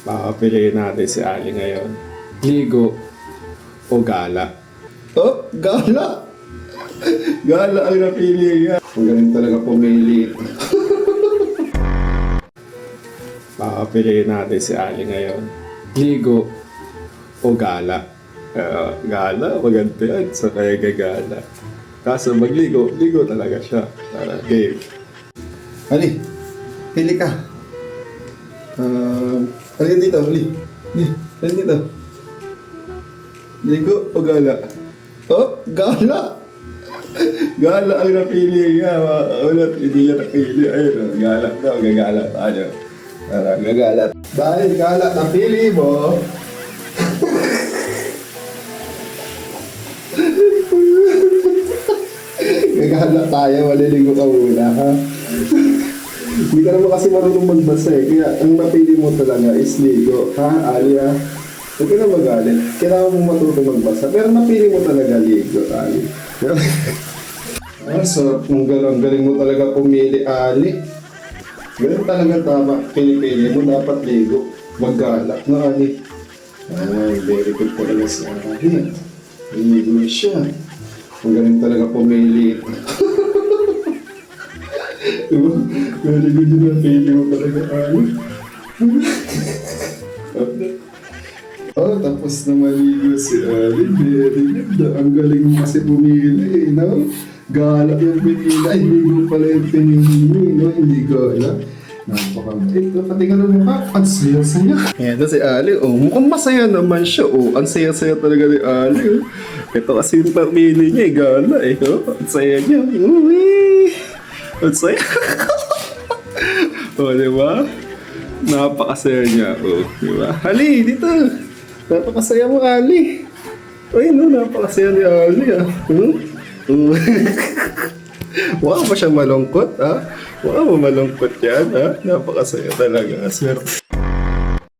Papapiliin natin si Ali ngayon. Ligo o gala? Oh, gala! Gala ang napili niya. Ang galing talaga pumili. Papapiliin natin si Ali ngayon. Ligo o gala? Gala, maganda yan. So kaya gagala. Kaso magligo, ligo talaga siya. Tara, game. Ali, pili ka. Halika dito, Ali. Halika dito. Ligo o gala? Oh, gala! Gala ang napili niya. Ulat, hindi niya napili. Ayun, gala daw. Gagala tayo. Tara, gagala. Dahil gala, napili mo. Gagala tayo, maliligo ka muna, ha? Hindi ka naman kasi marunong magbasa eh. Kaya ang napili mo talaga is ligo. Ha, Ali, ha? Huwag ka na magalit. Kailangan mong matutong magbasa. Pero napili mo talaga ligo, Ali. So, ang galing mo talaga pumili, Ali. Ganun talaga tama. Pili-pili mo, dapat ligo. Maggala na, Ali. Ay, very good talaga si Ali. Ligo siya. Ang galing talaga pumili. Diba? Very good yung napili mo talaga, Ali. Oh, tapos na maligo si Ali. Very good. Ang galing mo kasi pumili, no? Gala yung pinili. Ay, ligo pala yung pinili, no? Hindi gala. Napakabait. Pati ka ng mukha. Ang saya-saya. Yan na si Ali. Oh, mukhang masaya naman siya. Oh, ang saya-saya talaga ni Ali. Oh. Ito kasi yung pamili niya. Gala eh. Oh, ang saya niya. Uwi! Ang saya. Oh, diba? Napakasaya niya. Oh, diba? Ali, dito. Napakasaya mo, Ali. Ay, no, napakasaya ni Ali, ah. Wow, ba siya malungkot, ha? Wow, malungkot yan, ha? Napakasaya talaga. Swerte.